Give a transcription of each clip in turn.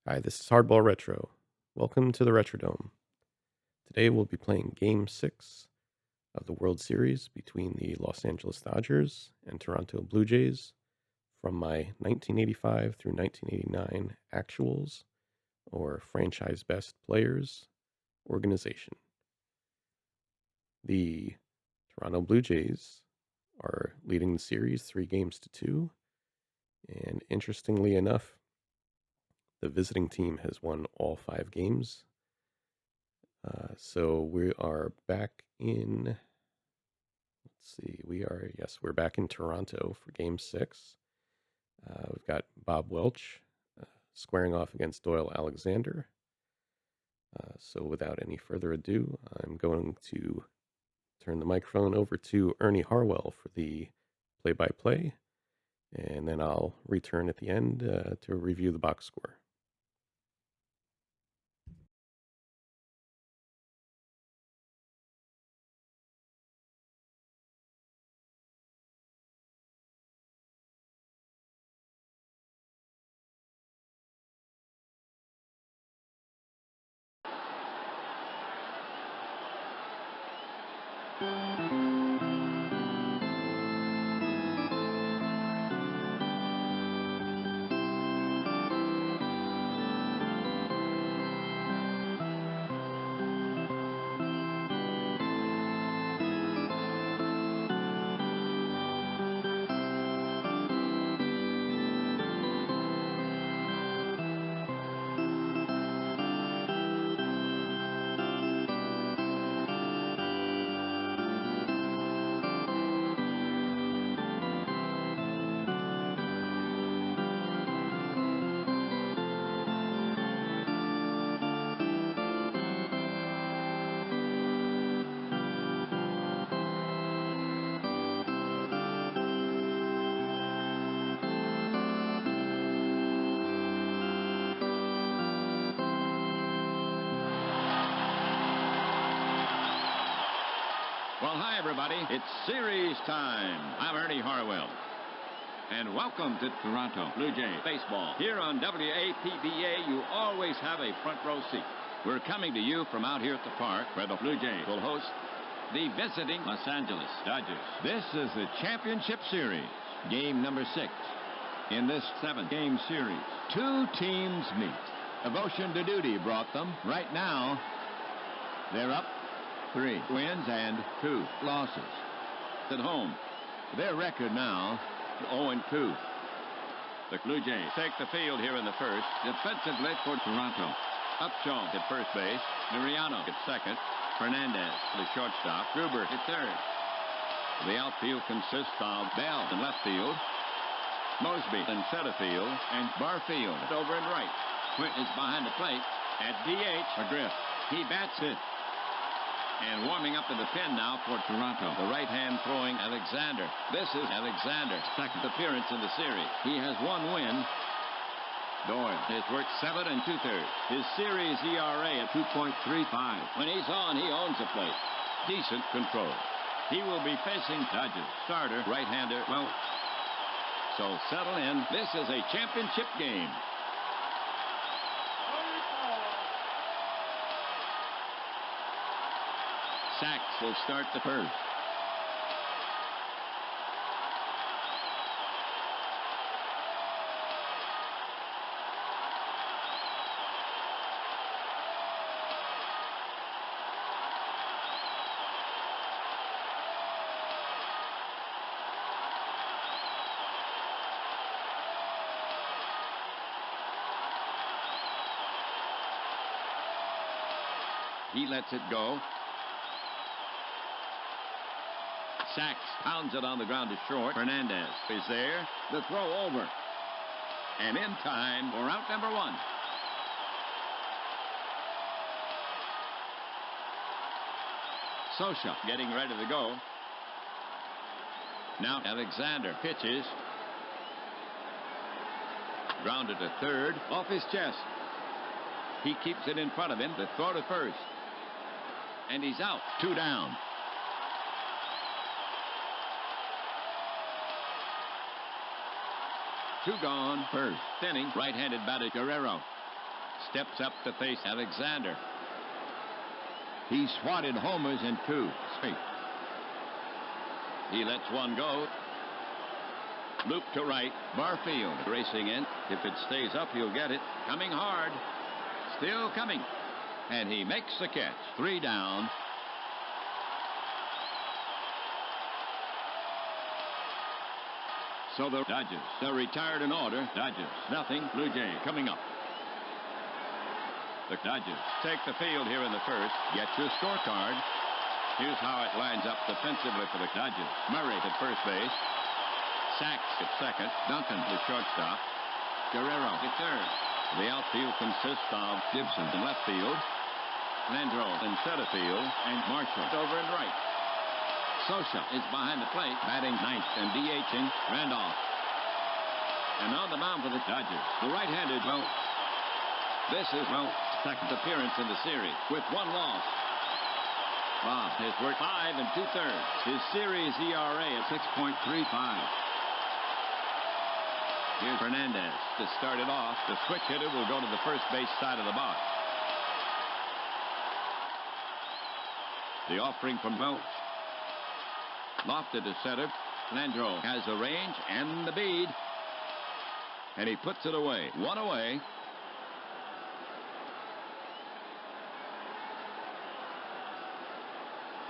Hi, this is Hardball Retro. Welcome to the Retrodome. Today we'll be playing Game 6 of the World Series between the Los Angeles Dodgers and Toronto Blue Jays from my 1985 through 1989 Actuals or Franchise Best Players organization. The Toronto Blue Jays are leading the series 3-2, and interestingly enough, the visiting team has won all 5 games. So we are back in, we're back in Toronto for Game 6. We've got Bob Welch squaring off against Doyle Alexander. So without any further ado, I'm going to turn the microphone over to Ernie Harwell for the play-by-play, and then I'll return at the end to review the box score. Well, hi, everybody. It's series time. I'm Ernie Harwell. And welcome to Toronto Blue Jays baseball. Here on APBA, you always have a front row seat. We're coming to you from out here at the park where the Blue Jays will host the visiting Los Angeles Dodgers. This is the championship series, game number 6. In this 7-game series, 2 teams meet. Devotion to duty brought them. Right now, they're up 3 wins and 2 losses. At home, their record now 0-2. The Blue Jays take the field here in the first. Defensively for Toronto. Upshaw at first base. Mariano at second. Fernandez, the shortstop. Gruber at third. The outfield consists of Bell in left field, Mosby in center field, and Barfield over in right. Quint is behind the plate. At DH, McGriff. He bats it. And warming up in the pen now for Toronto, the right-hand throwing Alexander. This is Alexander's second appearance in the series. He has 1 win. Doyle has worked 7 2/3. His series ERA at 2.35. When he's on, he owns the plate. Decent control. He will be facing Dodgers starter, right-hander Welch. So settle in. This is a championship game. Sachs will start the first. He lets it go. Sachs pounds it on the ground to short. Fernandez is there. The throw over. And in time for out number 1. Sosha getting ready to go. Now Alexander pitches. Grounded to third. Off his chest. He keeps it in front of him. The throw to first. And he's out. 2 down. 2 gone. First inning, right-handed batter Guerrero. steps up to face Alexander. He swatted homers in 2 straight. He lets one go. Loop to right. Barfield racing in. If it stays up, he'll get it. Coming hard. Still coming. And he makes the catch. 3 down. So the Dodgers are retired in order. Dodgers, nothing. Blue Jay coming up. The Dodgers take the field here in the first. Get your scorecard. Here's how it lines up defensively for the Dodgers. Murray at first base. Sachs at second. Duncan, the shortstop. Guerrero at third. The outfield consists of Gibson in left field, Landreau in center field, and Marshall over in right. Socha is behind the plate, batting ninth and DHing Randolph. And on the mound for the Dodgers, the right-handed Welch. This is Welch's second appearance in the series with 1 loss. Bob has worked 5 2/3. His series ERA at 6.35. Here's Fernandez to start it off. The switch hitter will go to the first base side of the box. The offering from Welch. Lofted to center. Landreau has the range and the bead. And he puts it away. 1 away.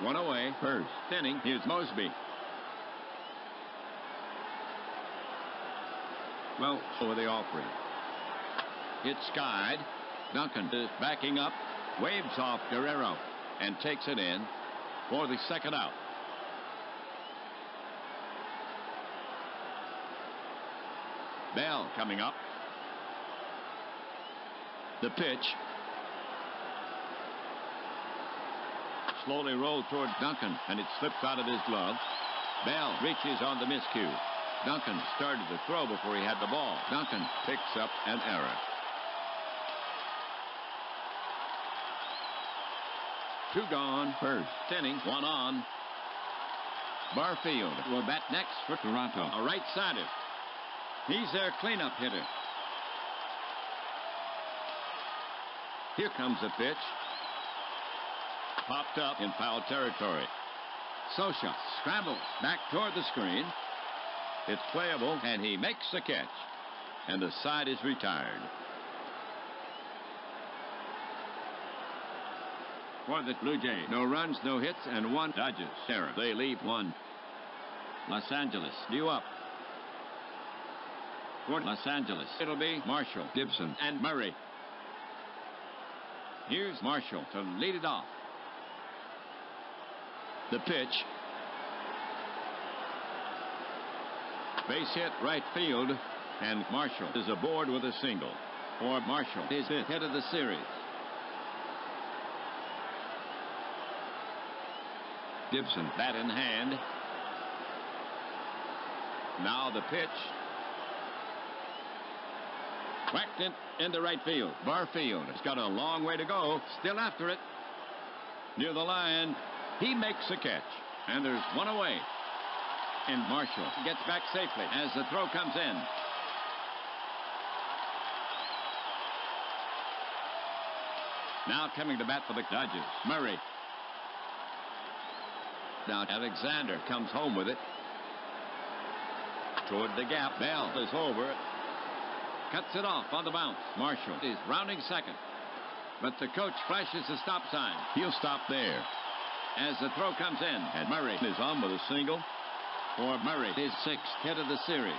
One away. First inning. Here's Mosby. Welch over the offering. It's skied. Duncan is backing up. Waves off Guerrero and takes it in for the second out. Bell coming up. The pitch. Slowly rolled toward Duncan, and it slips out of his glove. Bell reaches on the miscue. Duncan started to throw before he had the ball. Duncan picks up an error. 2 gone. First inning. 1 on. Barfield will bat next for Toronto. A right-sider. He's their cleanup hitter. Here comes the pitch. Popped up in foul territory. Socha scrambles back toward the screen. It's playable, and he makes the catch. And the side is retired. For the Blue Jays, no runs, no hits, and 1 Dodgers error. They leave 1. Los Angeles due up. For Los Angeles, it'll be Marshall, Gibson, and Murray. Here's Marshall to lead it off. The pitch. Base hit right field, and Marshall is aboard with a single. For Marshall, his 5th hit of the series. Gibson, bat in hand. Now the pitch. Whacked it into right field. Barfield has got a long way to go. Still after it. Near the line. He makes a catch. And there's 1 away. And Marshall gets back safely as the throw comes in. Now coming to bat for the Dodgers, Murray. Now Alexander comes home with it. Toward the gap. Bell is over. Cuts it off on the bounce. Marshall is rounding second. But the coach flashes the stop sign. He'll stop there. As the throw comes in, and Murray is on with a single. For Murray, his 6th hit of the series.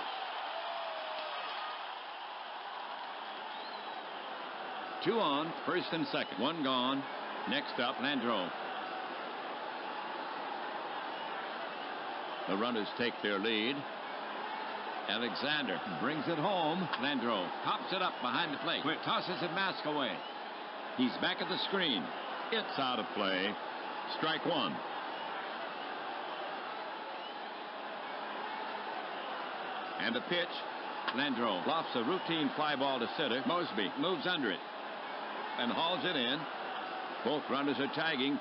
Two on, first and second. 1 gone. Next up, Landreau. The runners take their lead. Alexander brings it home. Landreau pops it up behind the plate. Tosses it mask away. He's back at the screen. It's out of play. Strike 1. And a pitch. Landreau lofts a routine fly ball to center. Mosby moves under it and hauls it in. Both runners are tagging,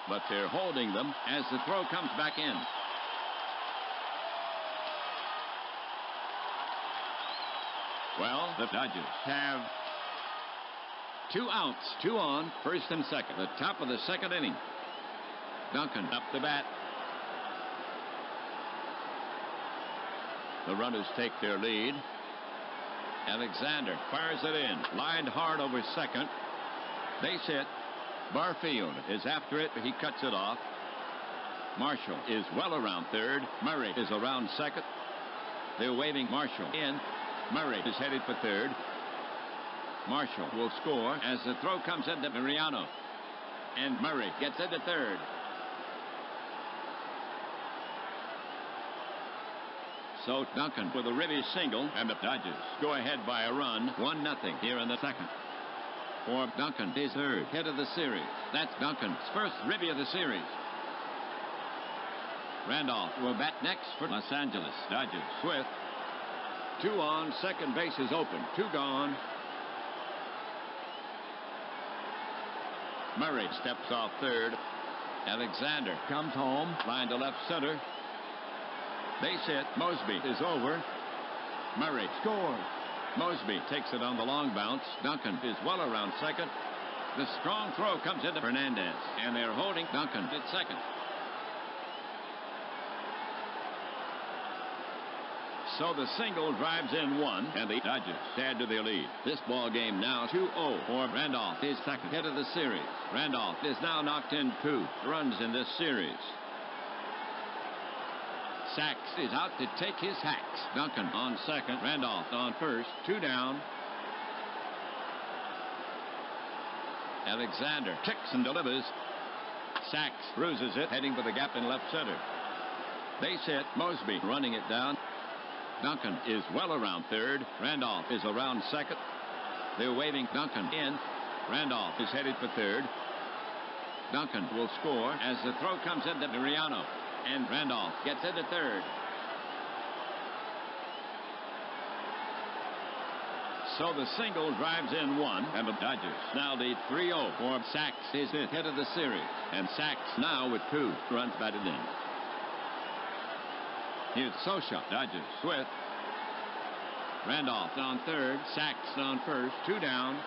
but they're holding them as the throw comes back in. Well, the Dodgers have 2 outs, 2 on, first and second. The top of the second inning. Duncan up to bat. The runners take their lead. Alexander fires it in. Lined hard over second. Base hit. Barfield is after it. He cuts it off. Marshall is well around third. Murray is around second. They're waving Marshall in. Murray is headed for third. Marshall will score as the throw comes into Mariano. And Murray gets into third. So Duncan with a ribby single, and the Dodgers go ahead by a run, 1-0 here in the second. For Duncan, his third hit of the series. That's Duncan's first ribby of the series. Randolph will bat next for Los Angeles Dodgers with 2 on, second base is open, 2 gone. Murray steps off third. Alexander comes home, line to left center. Base hit. Mosby is over. Murray scores. Mosby takes it on the long bounce. Duncan is well around second. The strong throw comes into Fernandez, and they're holding Duncan at second. So the single drives in 1, and the Dodgers add to their lead. This ball game now 2-0 for Randolph, his second hit of the series. Randolph is now knocked in 2 runs in this series. Sachs is out to take his hacks. Duncan on second. Randolph on first. 2 down. Alexander kicks and delivers. Sachs bruises it, heading for the gap in left center. Base hit. Mosby running it down. Duncan is well around third. Randolph is around second. They're waving Duncan in. Randolph is headed for third. Duncan will score as the throw comes into Mariano. And Randolph gets into third. So the single drives in 1, and the Dodgers now lead 3-0 for Sachs, his fifth hit of the series. And Sachs now with 2 runs batted in. Here's Sosha. Dodgers with Randolph on third. Sachs on first. 2 down.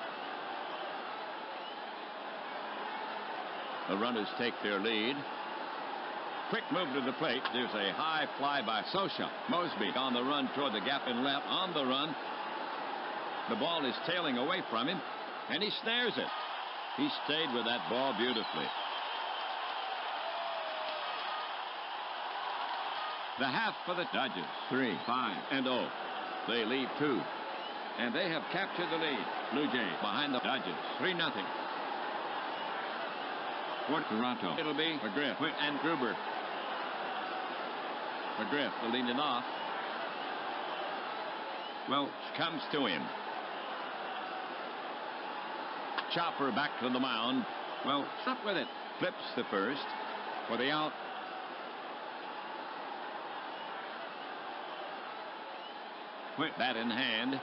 The runners take their lead. Quick move to the plate. There's a high fly by Sosha. Mosby on the run toward the gap in left. On the run. The ball is tailing away from him, and he snares it. He stayed with that ball beautifully. The half for the Dodgers. 3-5-0. They lead 2. And they have captured the lead. Blue Jays behind the Dodgers. 3-0. For Toronto, it'll be McGriff and Gruber. McGriff will lead it off. Welch comes to him. Chopper back to the mound. Welch up with it. Flips the first for the out. Quick bat in hand.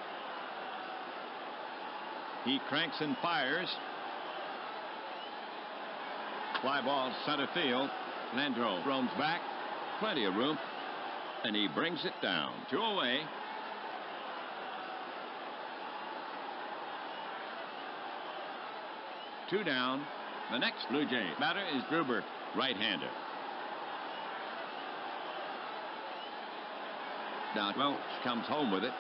He cranks and fires. Fly ball center field. Landreau roams back. Plenty of room. And he brings it down. 2 away. Two down. The next Blue Jay batter is Gruber, right-hander. Now Welch comes home with it.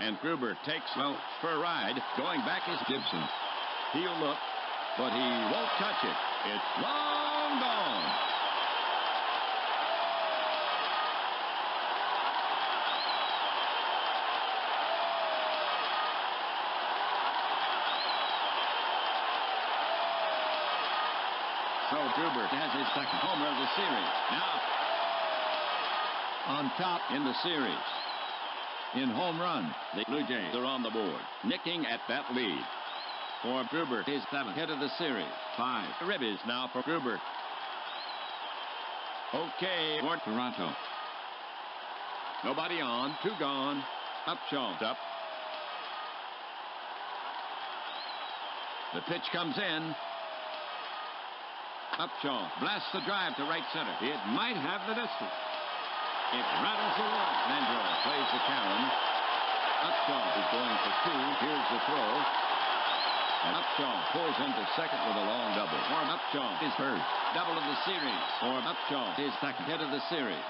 And Gruber takes Welch for a ride. Going back is Gibson. He'll look, but he won't touch it. It's long gone. So Gruber has his second homer of the series. Now on top in the series. In home run, the Blue Jays are on the board, nicking at that lead. For Gruber, his seventh hit of the series. 5 ribbies now for Gruber. Okay, for Toronto. Nobody on, 2 gone. Upshaw's up. The pitch comes in. Upshaw blasts the drive to right center. It might have the distance. It rattles the wall. Landreau plays the Karen. Upshaw is going for 2. Here's the throw. And Upshaw pulls into second with a long double. For Upshaw, his first double of the series. For Upshaw, his second hit of the series.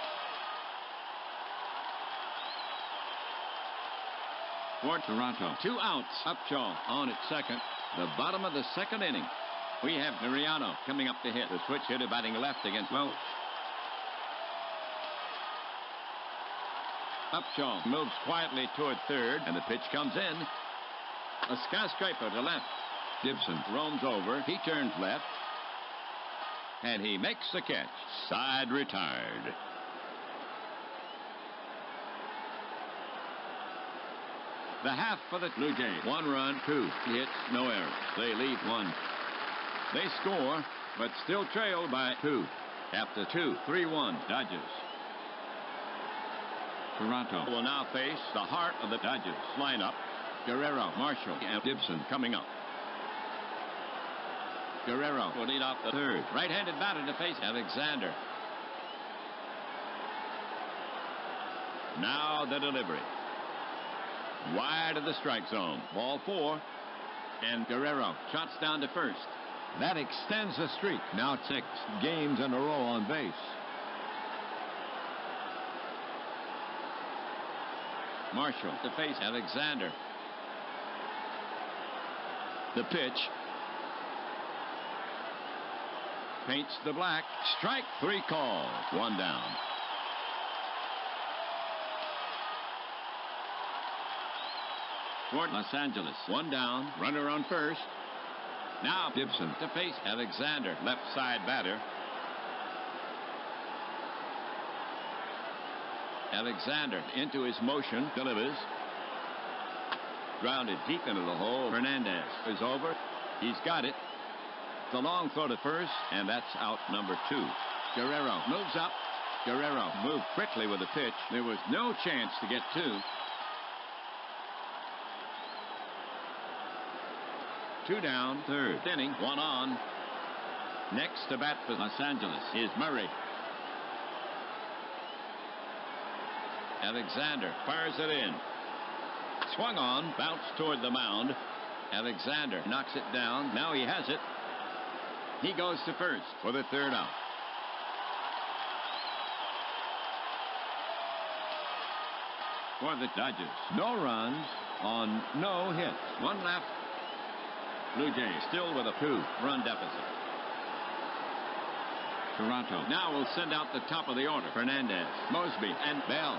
For Toronto, 2 outs. Upshaw on at second. The bottom of the second inning. We have Mariano coming up to hit. The switch hitter batting left against Welch. Upshaw moves quietly toward third, and the pitch comes in. A skyscraper to left. Gibson roams over. He turns left. And he makes the catch. Side retired. The half for the Blue Jays. 1 run, 2 hits, no errors. They lead 1. They score, but still trail by 2. After 2, 3-1, Dodgers. Toronto will now face the heart of the Dodgers lineup. Guerrero, Marshall, and Gibson coming up. Guerrero will lead off the third. Right-handed batter to face Alexander. Now the delivery. Wide of the strike zone. Ball 4. And Guerrero trots down to first. That extends the streak. Now 6 games in a row on base. Marshall to face Alexander. The pitch. Paints the black. Strike 3 call. 1 down. For Los Angeles. 1 down. Runner on first. Now Gibson to face Alexander. Left side batter. Alexander into his motion. Delivers. Grounded deep into the hole. Hernandez is over. He's got it. The long throw to first, and that's out number 2. Guerrero moves up. Guerrero moved quickly with the pitch. There was no chance to get 2. 2 down, third inning, 1 on. Next to bat for Los Angeles is Murray. Alexander fires it in. Swung on, bounced toward the mound. Alexander knocks it down. Now he has it. He goes to first for the 3rd out. For the Dodgers, no runs on no hits. 1 left. Blue Jays still with a 2-run deficit. Toronto now will send out the top of the order. Fernandez, Mosby, and Bell.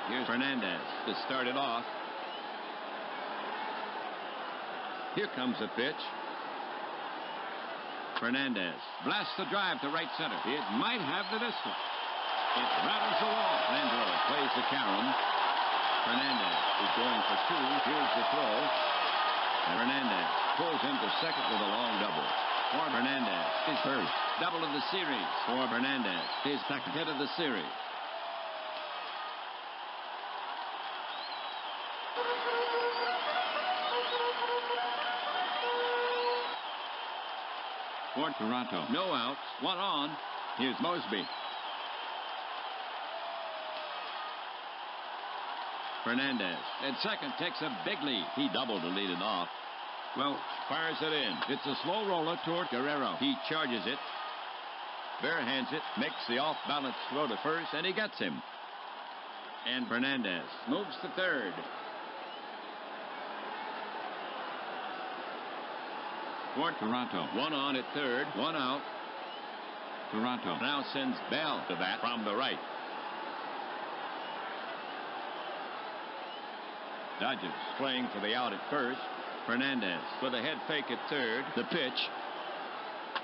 Here's Fernandez to start it off. Here comes the pitch. Fernandez blasts the drive to right center. It might have the distance. It rattles the wall. Landreau plays the carom. Fernandez is going for 2. Here's the throw. And Hernandez pulls into second with a long double. For Hernandez, his first double of the series. For Hernandez, his second hit of the series. For Toronto, no outs, 1 on. Here's Mosby. Fernandez at second takes a big lead. He doubled to lead it off. Welch fires it in. It's a slow roller toward Guerrero. He charges it. Barehands it. Makes the off-balance throw to first, and he gets him. And Fernandez moves to third. For Toronto, 1 on at third, 1 out. Toronto now sends Bell to bat from the right. Dodgers playing for the out at first. Fernandez with a head fake at third. The pitch.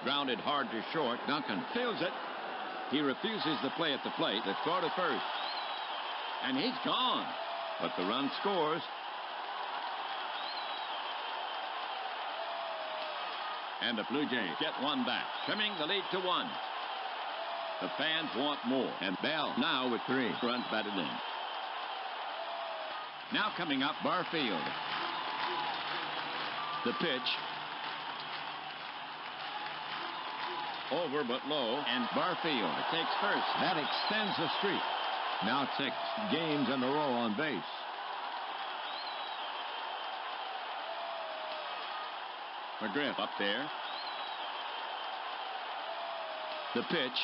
Grounded hard to short. Duncan fields it. He refuses to play at the plate. The throw to first. And he's gone. But the run scores. And the Blue Jays get 1 back, trimming the lead to 1. The fans want more. And Bell now with 3 runs batted in. Now coming up, Barfield. The pitch. Over but low, and Barfield takes first. That extends the streak. Now 6 games in a row on base. McGriff up there. The pitch.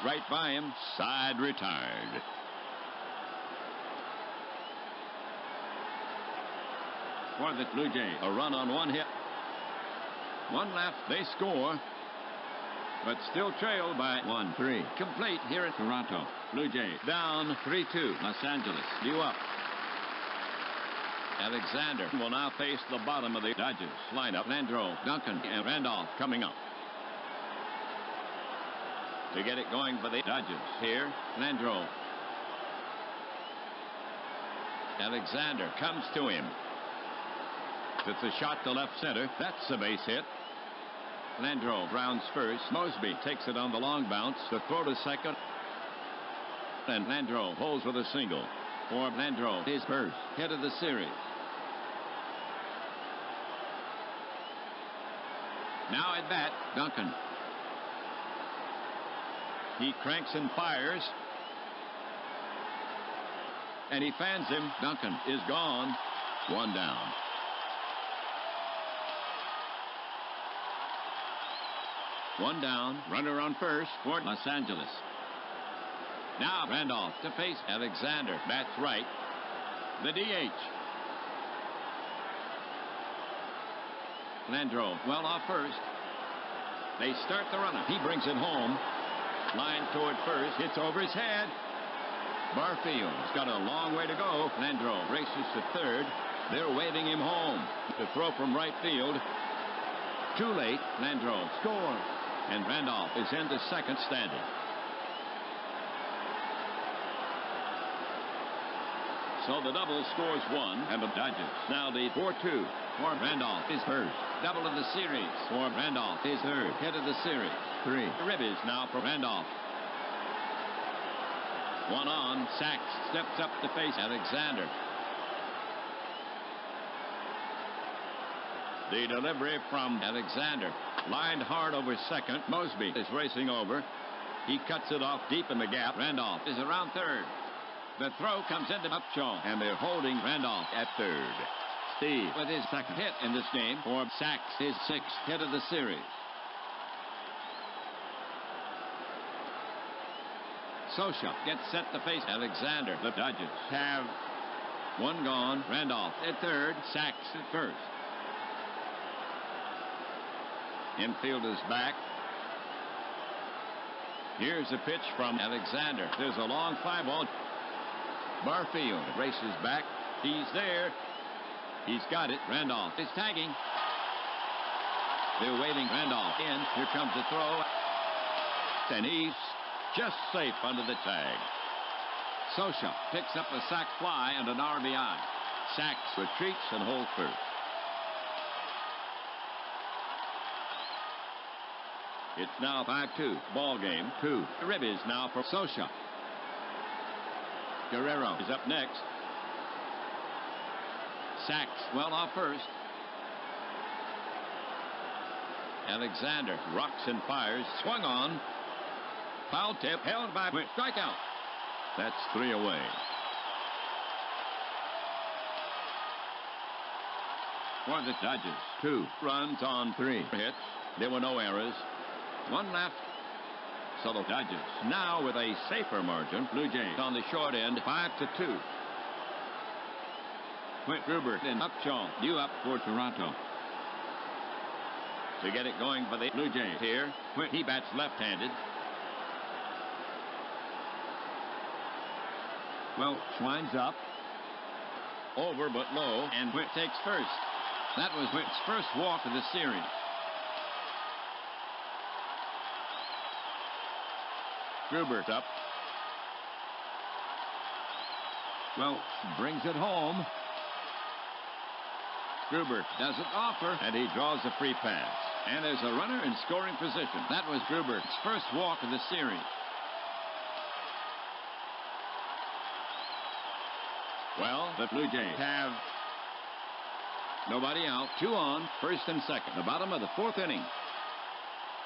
Right by him. Side retired. For the Blue Jays, a run on one hit. One left. They score. But still trailed by 1-3. Complete here in Toronto. Blue Jays down 3-2. Los Angeles due up. Alexander will now face the bottom of the Dodgers lineup. Landreau, Duncan, and Randolph coming up. To get it going for the Dodgers. Here, Landreau. Alexander comes to him. It's a shot to left center. That's a base hit. Landreau rounds first. Mosby takes it on the long bounce to throw to second. And Landreau pulls with a single. For Landreau, his first hit of the series. Now at bat, Duncan. He cranks and fires. And he fans him. Duncan is gone. One down. One down. Runner on first for Los Angeles. Now Randolph to face Alexander. Bats right. The DH. Landreau well off first. They start the runner. He brings it home. Line toward first. Hits over his head. Barfield's got a long way to go. Landreau races to third. They're waving him home. To throw from right field. Too late. Landreau scores. And Randolph is into second standing. So the double scores one, and the Dodgers now lead 4-2. For Randolph is first. Double of the series. For Randolph is third. Hit of the series. 3. Ribbies now for Randolph. One on. Sachs steps up to face Alexander. The delivery from Alexander. Lined hard over second. Mosby is racing over. He cuts it off deep in the gap. Randolph is around third. The throw comes into Upshaw, and they're holding Randolph at third. Steve with his second hit in this game for Sachs, his sixth hit of the series. Sosha gets set to face Alexander. The Dodgers have one gone. Randolph at third. Sachs at first. Infield is back. Here's a pitch from Alexander. There's a long fly ball. Barfield races back. He's there. He's got it. Randolph is tagging. They're waving Randolph in. Here comes the throw. And he's just safe under the tag. Sosha picks up a sac fly and an RBI. Sachs retreats and holds first. It's now 5-2. Ball game 2. Ribbies now for Sosha. Guerrero is up next. Sachs well off first. Alexander rocks and fires. Swung on. Foul tip. Held by strikeout. That's 3 away. For the Dodgers, 2 runs on 3 hits. There were no errors. One left. So the Dodgers now with a safer margin. Blue Jays on the short end, 5-2. Quint Gruber and Upshaw due up for Toronto. To get it going for the Blue Jays here, Quint, he bats left-handed. Welch winds up. Over but low, and Quint takes first. That was Quint's first walk of the series. Gruber's up. Welch brings it home. Gruber doesn't offer, and he draws a free pass. And there's a runner in scoring position. That was Gruber's first walk of the series. Well, the Blue Jays have nobody out. 2 on, first and second. The bottom of the 4th inning.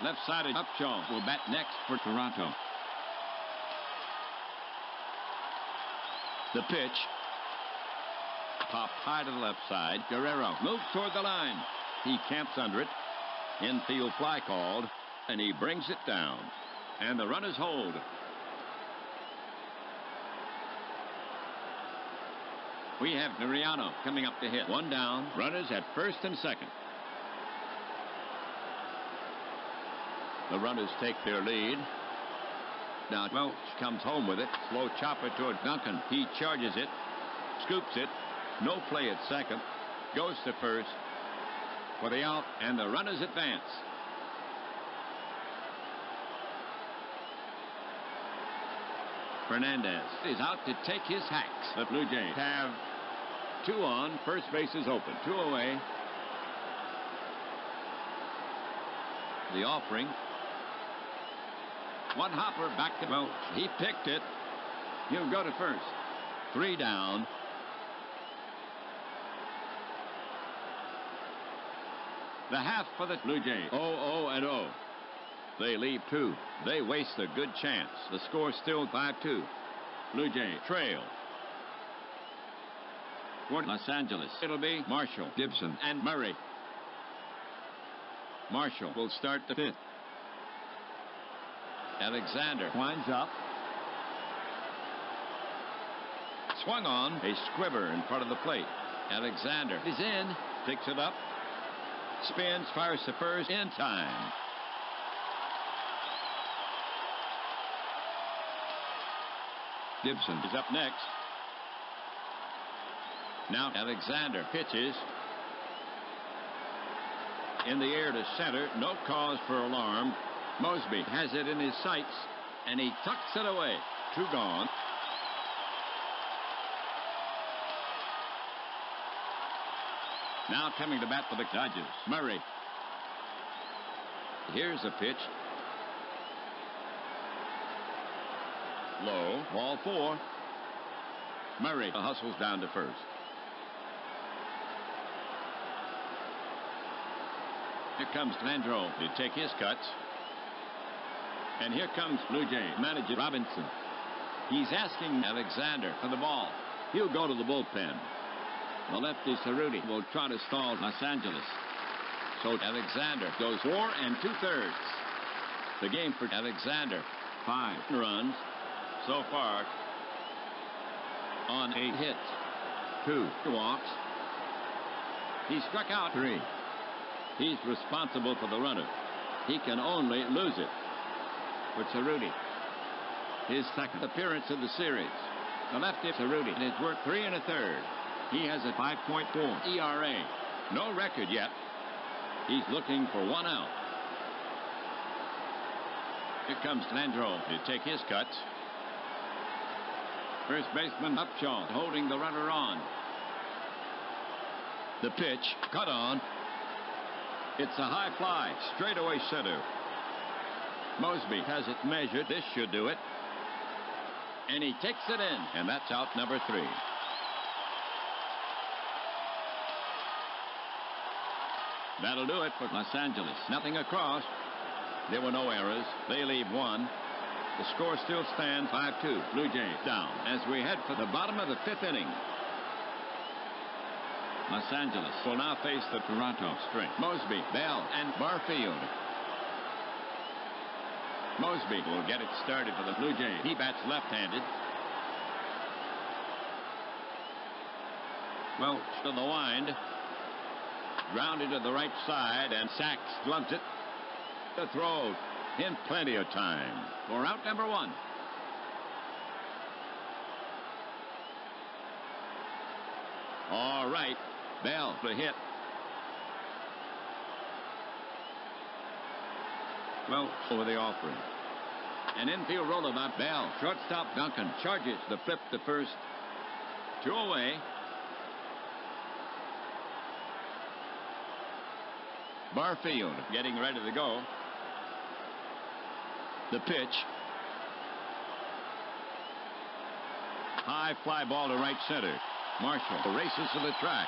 Left-sided Upshaw will bat next for Toronto. The pitch. Popped high to the left side. Guerrero moves toward the line. He camps under it. Infield fly called, and he brings it down. And the runners hold. We have Mariano coming up to hit. One down. Runners at first and second. The runners take their lead. Now Welch comes home with it. Slow chopper toward Duncan. He charges it. Scoops it. No play at second. Goes to first for the out, and the runners advance. Fernandez is out to take his hacks. The Blue Jays have 2 on. First base is open. 2 away. The offering. One hopper back to Welch. He picked it. He'll go to first. 3 down. The half for the Blue Jays. 0-0-0. They leave 2. They waste a good chance. The score still 5-2. Blue Jays trail. For Los Angeles, it'll be Marshall, Gibson, and Murray. Marshall will start the 5th. Alexander winds up. Swung on. A squibber in front of the plate. Alexander is in. Picks it up. Spins, fires to first in time. Gibson is up next. Now Alexander pitches. In the air to center. No cause for alarm. Mosby has it in his sights, and he tucks it away. 2 gone. Now coming to bat for the Dodgers, Murray. Here's a pitch. Low, ball 4. Murray hustles down to first. Here comes Landreau to take his cuts. And here comes Blue Jay manager Robinson. He's asking Alexander for the ball. He'll go to the bullpen. The lefty Cerruti will try to stall Los Angeles. So Alexander goes 4 2/3. The game for Alexander, 5 runs so far on 8 hits, 2 walks. He struck out 3. He's responsible for the runner. He can only lose it. For Cerruti, his second appearance of the series. The lefty Cerruti is worth 3 1/3. He has a 5.4 ERA. No record yet. He's looking for 1 out. Here comes Landreau to take his cuts. First baseman Upshaw holding the runner on. The pitch, cut on. It's a high fly, straightaway center. Mosby has it measured. This should do it. And he takes it in, and that's out number 3. That'll do it for Los Angeles. Nothing across. There were no errors. They leave 1. The score still stands 5-2. Blue Jays down as we head for the bottom of the 5th inning. Los Angeles will now face the Toronto strength. Mosby, Bell, and Barfield. Mosby will get it started for the Blue Jays. He bats left-handed. Welch to the wind. Grounded to the right side, and Sachs gloves it. The throw in plenty of time for out number 1. All right, Bell the hit. Welch over the offering. An infield roller by Bell. Shortstop Duncan charges the flip to first. 2 away. Barfield getting ready to go. The pitch. High fly ball to right center. Marshall races to the track.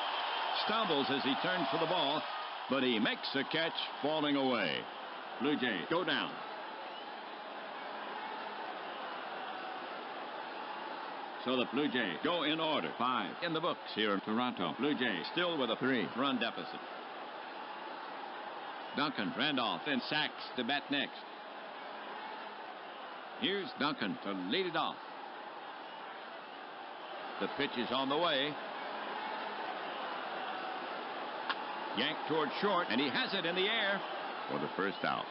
Stumbles as he turns for the ball, but he makes the catch, falling away. Blue Jays go down. So the Blue Jays go in order. 5 in the books here in Toronto. Blue Jays still with a 3-run deficit. Duncan, Randolph, and Sachs to bat next. Here's Duncan to lead it off. The pitch is on the way. Yanked toward short, and he has it in the air for the first out.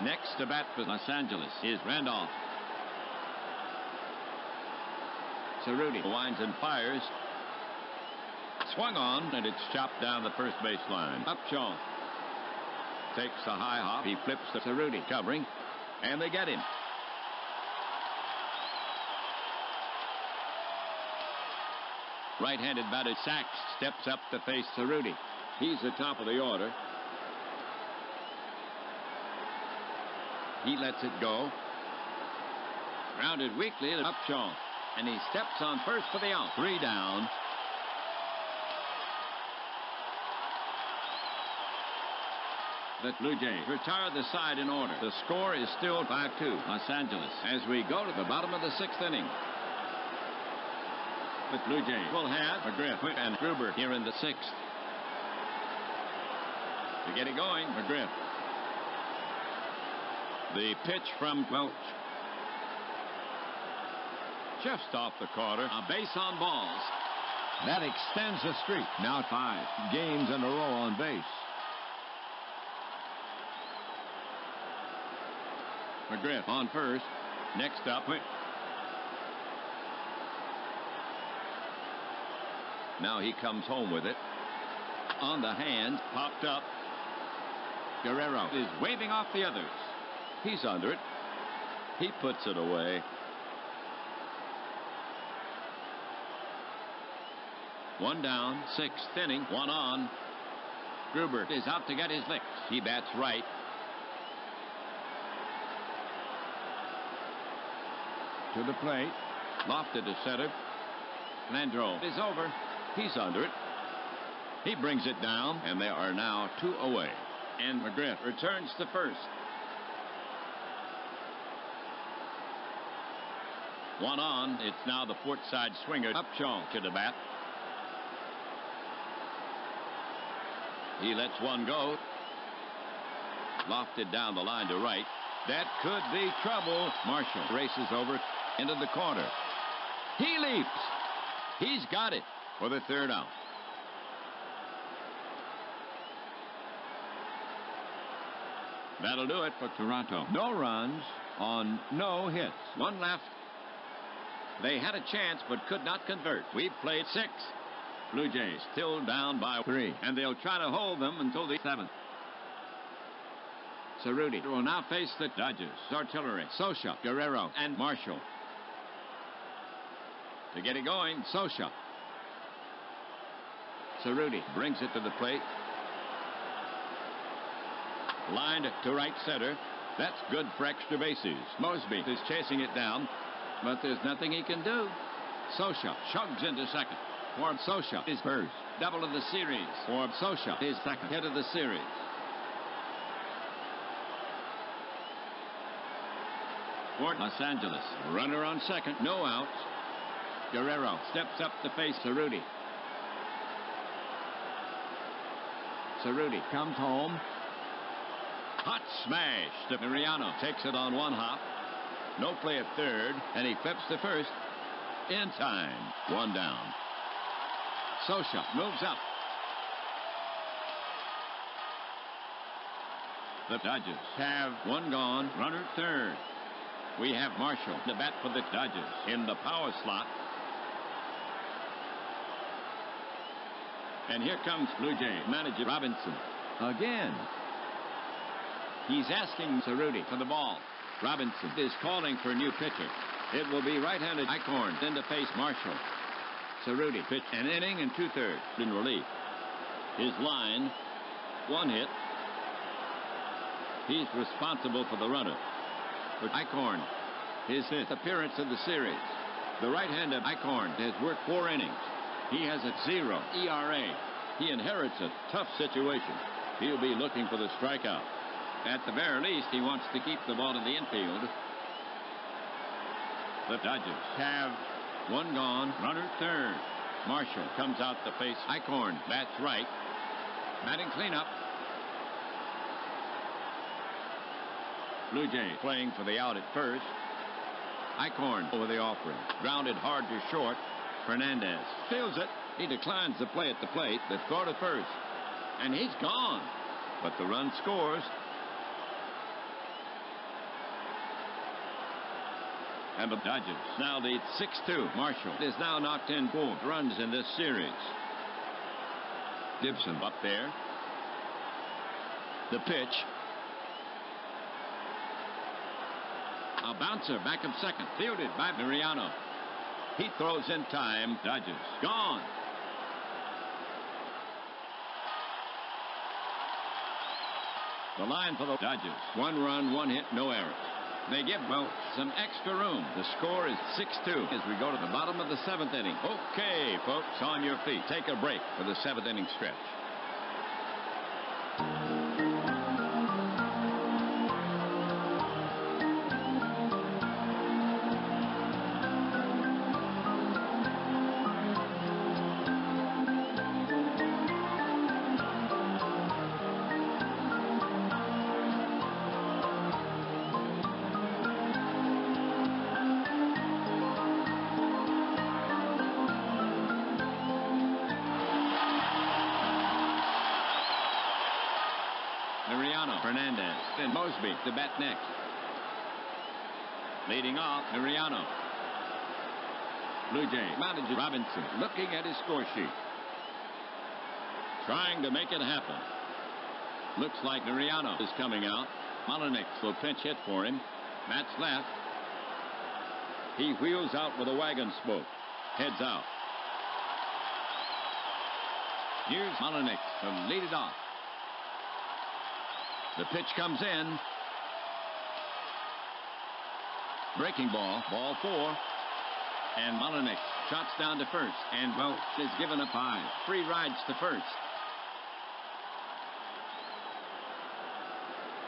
Next to bat for Los Angeles is Randolph. Cerruti winds and fires. Swung on, and it's chopped down the first baseline. Upshaw takes a high hop. He flips to Cerruti, covering, and they get him. Right-handed batter Sachs steps up to face Cerruti. He's the top of the order. He lets it go. Grounded weakly to Upshaw, and he steps on first for the out. 3 down. The Blue Jays retire the side in order. The score is still 5-2, Los Angeles, as we go to the bottom of the 6th inning. The Blue Jays will have McGriff and Gruber here in the 6th. To get it going, McGriff. The pitch from Welch. Just off the corner, a base on balls. That extends the streak. Now 5 games in a row on base. McGriff on first. Next up, now he comes home with it. On the hand, popped up. Guerrero is waving off the others. He's under it. He puts it away. 1 down, 6th inning, 1 on. Gruber is out to get his licks. He bats right. To the plate. Lofted to center. Landreau is over. He's under it. He brings it down, and they are now 2 away. And McGriff returns to first. 1 on. It's now the port side swinger, Upshaw, to the bat. He lets one go. Lofted down the line to right. That could be trouble. Marshall races over into the corner. He leaps. He's got it for the 3rd out. That'll do it for Toronto. No runs on no hits. 1 left. They had a chance but could not convert. We've played 6. Blue Jays still down by 3, and they'll try to hold them until the 7th. Cerruti will now face the Dodgers. Artillery, Scioscia, Guerrero, and Marshall. To get it going, Scioscia. Cerruti brings it to the plate. Lined to right center. That's good for extra bases. Mosby is chasing it down, but there's nothing he can do. Scioscia chugs into second. For Scioscia is first. Double of the series. For Scioscia is second. Hit of the series. For Los Angeles, runner on second, no outs. Guerrero steps up to face Cerruti. Cerruti comes home. Hot smash to Mariano. Takes it on 1 hop. No play at third, and he flips to first. In time. 1 down. Scioscia moves up. The Dodgers have 1 gone. Runner at third. We have Marshall to bat for the Dodgers in the power slot. And here comes Blue Jay manager Robinson. Again. He's asking Cerruti for the ball. Robinson is calling for a new pitcher. It will be right-handed Eichhorn, then to face Marshall. Cerruti pitched an inning and 2/3 in relief. His line, 1 hit. He's responsible for the runner. For Eichhorn, his 5th appearance of the series. The right-handed Eichhorn has worked 4 innings. He has a 0 ERA. He inherits a tough situation. He'll be looking for the strikeout. At the very least, he wants to keep the ball in the infield. The Dodgers have one gone, runner third. Marshall comes out to face Eichhorn. Bats right. Batting cleanup. Blue Jays playing for the out at first. Eichhorn over the offering. Grounded hard to short. Fernandez feels it. He declines the play at the plate. The throw to first. And he's gone. But the run scores. And the Dodgers now lead 6-2. Marshall is now knocked in 4 runs in this series. Gibson up there. The pitch. A bouncer back of second. Fielded by Mariano. He throws in time. Dodgers gone. The line for the Dodgers. 1 run, 1 hit, no errors. They give Welch some extra room. The score is 6-2 as we go to the bottom of the 7th inning. Okay, folks, on your feet. Take a break for the 7th inning stretch. Fernandez and Mosby to bat next. Leading off, Mariano. Blue Jay manager Robinson looking at his score sheet. Trying to make it happen. Looks like Mariano is coming out. Molyneux will pinch hit for him. Bats left. He wheels out with a wagon spoke. Heads out. Here's Molyneux to lead it off. The pitch comes in. Breaking ball, ball 4. And Molyneux shots down to first. And Welch is given up 5. 3 rides to first.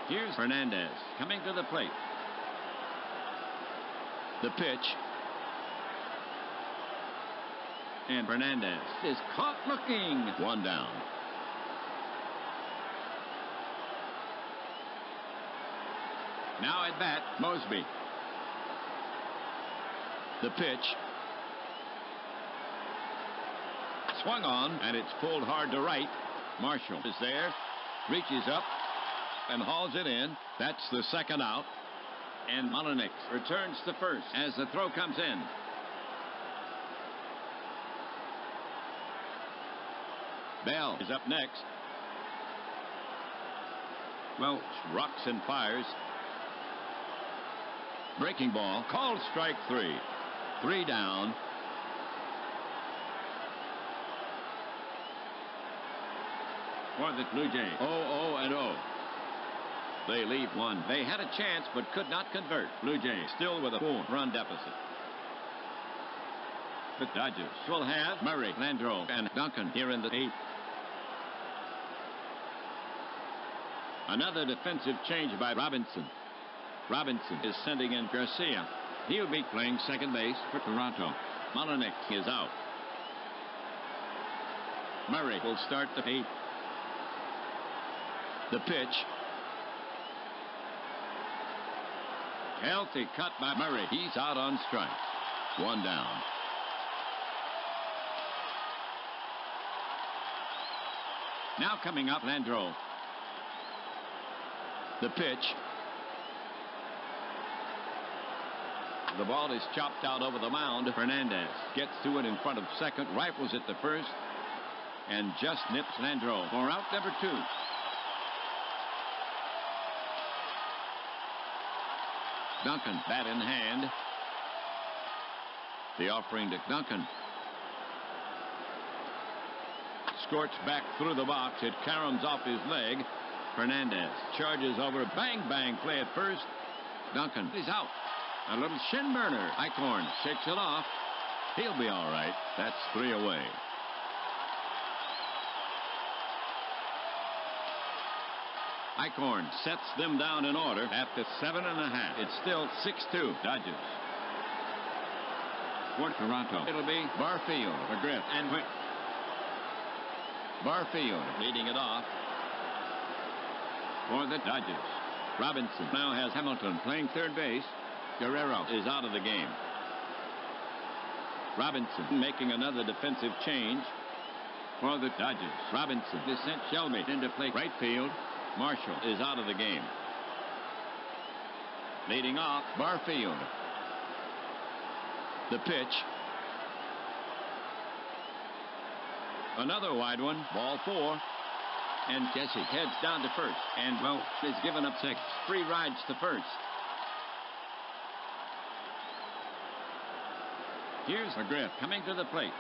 Here's Fernandez coming to the plate. The pitch. And Fernandez is caught looking. 1 down. Now at bat, Mosby. The pitch. Swung on, and it's pulled hard to right. Marshall is there, reaches up, and hauls it in. That's the 2nd out. And Molyneux returns to first as the throw comes in. Bell is up next. Welch rocks and fires. Breaking ball, called strike 3. 3 down. For the Blue Jays, 0-0-0. They leave 1. They had a chance but could not convert. Blue Jays still with a 4-run deficit. The Dodgers will have Murray, Landreau, and Duncan here in the 8th. Another defensive change by Robinson. Robinson is sending in Garcia. He'll be playing second base for Toronto. Molyneux is out. Murray will start the 8th. The pitch. Healthy cut by Murray. He's out on strikes. 1 down. Now coming up, Landreau. The pitch. The ball is chopped out over the mound. Fernandez gets to it in front of second, rifles it to first, and just nips Landreau for out number 2. Duncan, bat in hand. The offering to Duncan. Scorched back through the box. It caroms off his leg. Fernandez charges over. Bang, bang, play at first. Duncan is out. A little shin burner. Eichhorn shakes it off. He'll be all right. That's 3 away. Eichhorn sets them down in order after 7.5. It's still 6-2 Dodgers. For Toronto, it'll be Barfield, McGriff, and Whit. Barfield leading it off for the Dodgers. Robinson now has Hamilton playing third base. Guerrero is out of the game. Robinson making another defensive change for the Dodgers. Robinson has sent Shelby into play right field. Marshall is out of the game. Leading off, Barfield. The pitch. Another wide one. Ball 4. And Jesse heads down to first. And Welch is given up 6. Free rides to first. Here's McGriff coming to the plate.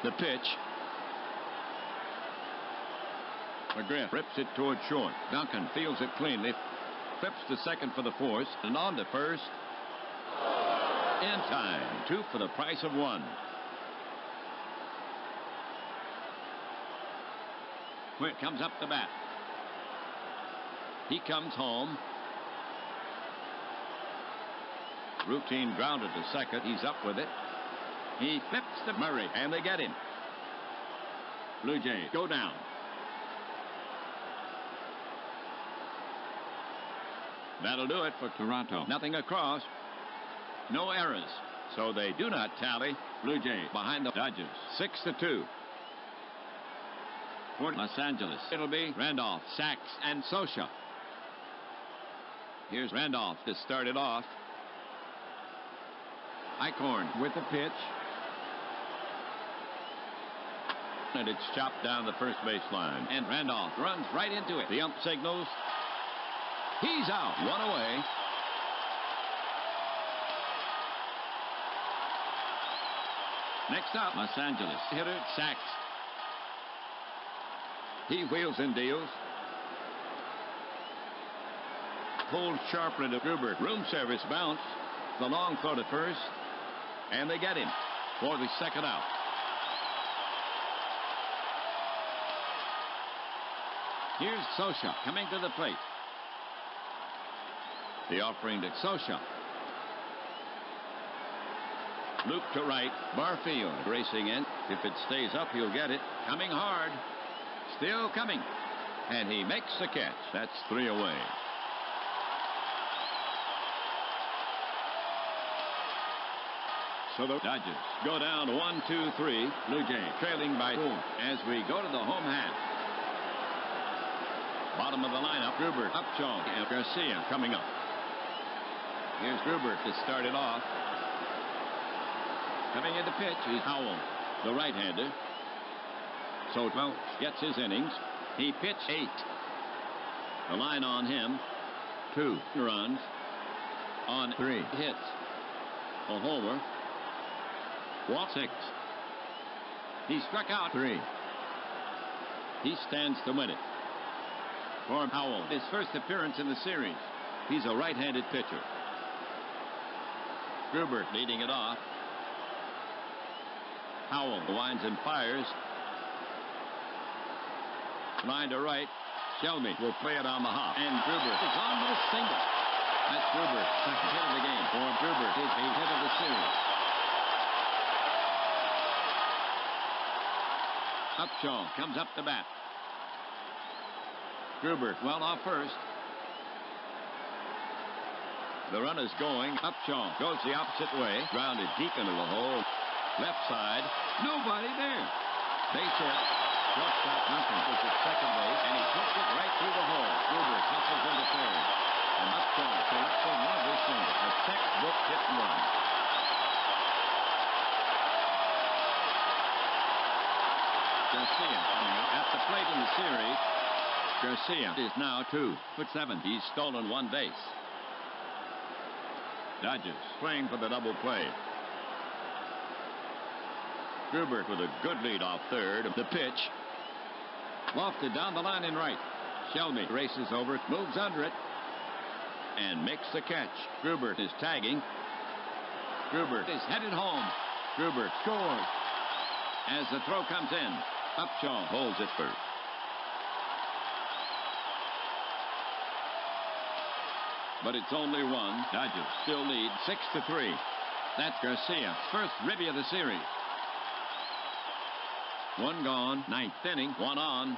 The pitch. McGriff rips it toward short. Duncan fields it cleanly. Flips to second for the force. And on to first. In time. 2 for the price of 1. Whit comes up to bat. He comes home. Routine grounded to second. He's up with it. He flips to Murray, and they get him. Blue Jays go down. That'll do it for Toronto. Nothing across. No errors. So they do not tally. Blue Jays behind the Dodgers. 6-2. For Los Angeles, it'll be Randolph, Sachs, and Scioscia. Here's Randolph to start it off. Eichhorn with the pitch. And it's chopped down the first baseline. And Randolph runs right into it. The ump signals. He's out. 1 away. Next up, Los Angeles hitter Sachs. He wheels and deals. Pulled sharply to Gruber. Room service bounce. The long throw to first. And they get him for the second out. Here's Scioscia coming to the plate. The offering to Scioscia. Luke to right. Barfield racing in. If it stays up, he'll get it. Coming hard. Still coming. And he makes the catch. That's 3 away. So the Dodgers go down 1-2-3. Blue Jays trailing by 4 as we go to the home half. Bottom of the lineup, Gruber, Upshaw, and Garcia coming up. Here's Gruber to start it off. Coming in to pitch is Howell, the right-hander. So Welch gets his innings. He pitched 8. The line on him, 2 runs on 3 hits. A homer. Walk 6. He struck out 3. He stands to win it. For Howell, his first appearance in the series. He's a right-handed pitcher. Gruber leading it off. Howell winds and fires. Line to right. Shelby will play it on the hop. And Gruber is on with a single. That's Gruber's second hit of the game. For Gruber, his 8th hit of the series. Upshaw comes up to bat. Gruber well off first. The runner's going. Upshaw goes the opposite way. Grounded deep into the hole. Left side. Nobody there. Base hit. Shortstop Duncan was at second base, and he poked it right through the hole. Gruber hustles into third. And Upshaw collects a lovely single. A textbook hit and run. Garcia coming up at the plate in the series. Garcia is now 2 for 7. He's stolen 1 base. Dodgers playing for the double play. Gruber with a good lead off third. The pitch. Lofted down the line in right. Shelby races over it, moves under it, and makes the catch. Gruber is tagging. Gruber is headed home. Gruber scores. As the throw comes in, Upshaw holds it first. but it's only one. Dodgers still lead 6-3. That's Garcia's first ribby of the series. One gone, ninth inning, one on.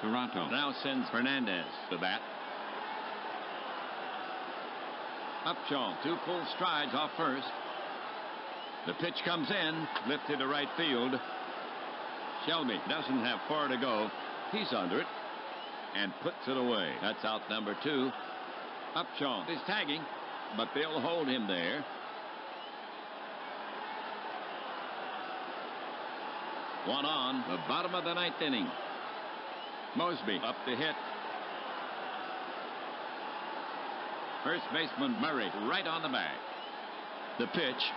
Toronto now sends Fernandez to bat. Upshaw, 2 full strides off first. The pitch comes in, lifted to right field. Shelby doesn't have far to go. He's under it and puts it away. That's out number 2. Upshaw is tagging, but they'll hold him there. One on, the bottom of the ninth inning. Mosby up to hit. First baseman Murray right on the bag. The pitch,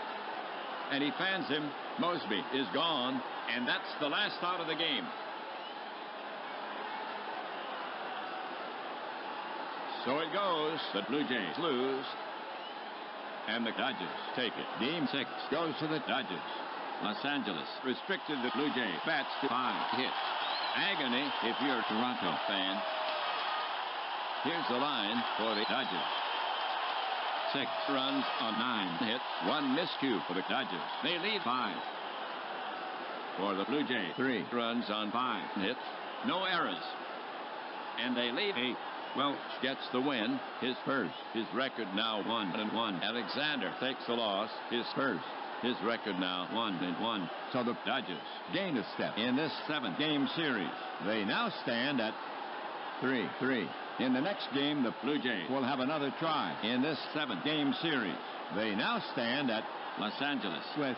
and he fans him. Mosby is gone, and that's the last out of the game. So it goes. The Blue Jays lose, and the Dodgers take it. Game 6 goes to the Dodgers. Los Angeles restricted the Blue Jays bats to 5 hits. Agony if you're a Toronto fan. Here's the line for the Dodgers. 6 runs on 9 hits. 1 miscue for the Dodgers. They lead 5. For the Blue Jays, 3 runs on 5 hits. No errors. And they lead 8. Welch gets the win. His first. His record now 1-1. Alexander takes the loss. His first. His record now 1-1. So the Dodgers gain a step in this 7-game series. They now stand at 3-3. In the next game, the Blue Jays will have another try in this 7-game series. They now stand at Los Angeles with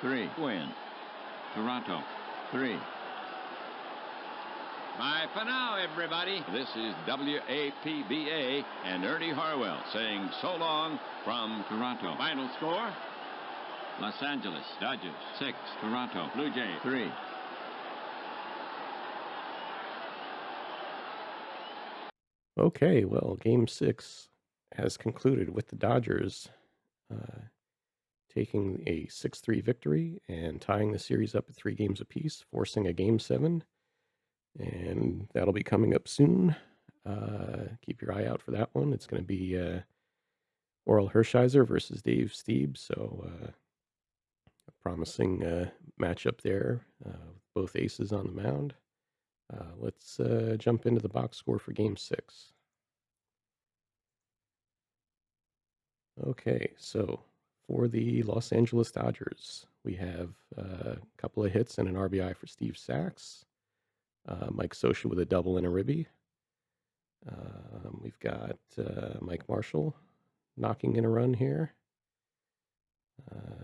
3 wins. Toronto 3. Bye for now, everybody. This is WAPBA and Ernie Harwell saying so long from Toronto. Final score: Los Angeles Dodgers 6, Toronto Blue Jays 3. Okay, well, Game 6 has concluded with the Dodgers taking a 6-3 victory and tying the series up at 3 games apiece, forcing a Game 7. And that'll be coming up soon. Keep your eye out for that one. It's going to be Oral Hershiser versus Dave Stieb. So a promising matchup there with both aces on the mound. Let's jump into the box score for Game 6. Okay, so for the Los Angeles Dodgers, we have a couple of hits and an RBI for Steve Sachs. Mike Scioscia with a double and a ribby. We've got Mike Marshall knocking in a run here.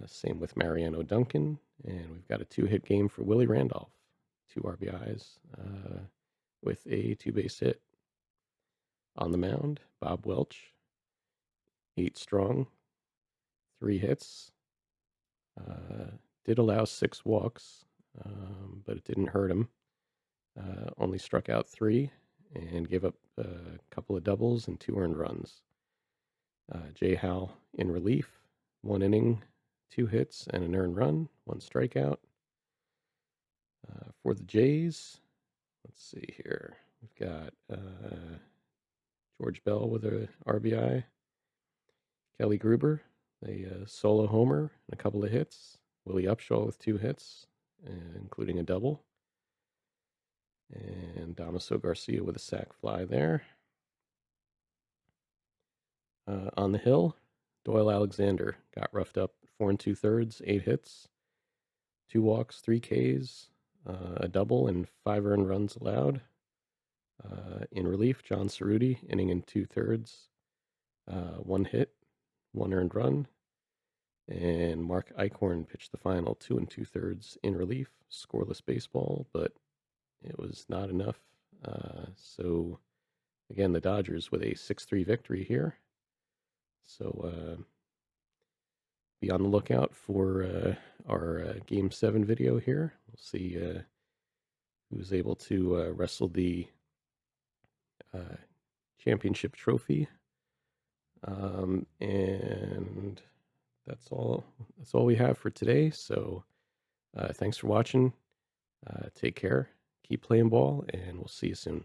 Same with Mariano Duncan. And we've got a 2-hit game for Willie Randolph. 2 RBIs with a 2-base hit. On the mound, Bob Welch, 8 strong, 3 hits. Did allow 6 walks, but it didn't hurt him. Only struck out 3 and gave up a couple of doubles and 2 earned runs. Jay Howell in relief, 1 inning, 2 hits and an earned run, 1 strikeout. For the Jays, let's see here. We've got George Bell with a RBI. Kelly Gruber, a solo homer and a couple of hits. Willie Upshaw with 2 hits, including a double. And Damaso Garcia with a sac fly there. On the hill, Doyle Alexander got roughed up 4 2/3, 8 hits, 2 walks, 3 Ks, a double, and 5 earned runs allowed. In relief, John Cerruti, inning and 2/3, 1 hit, 1 earned run. And Mark Eichhorn pitched the final 2 2/3 in relief, scoreless baseball, but it was not enough. So, again, the Dodgers with a 6-3 victory here. So, be on the lookout for our Game 7 video here. We'll see who's able to wrestle the championship trophy. And that's all we have for today. So, thanks for watching. Take care. Keep playing ball, and we'll see you soon.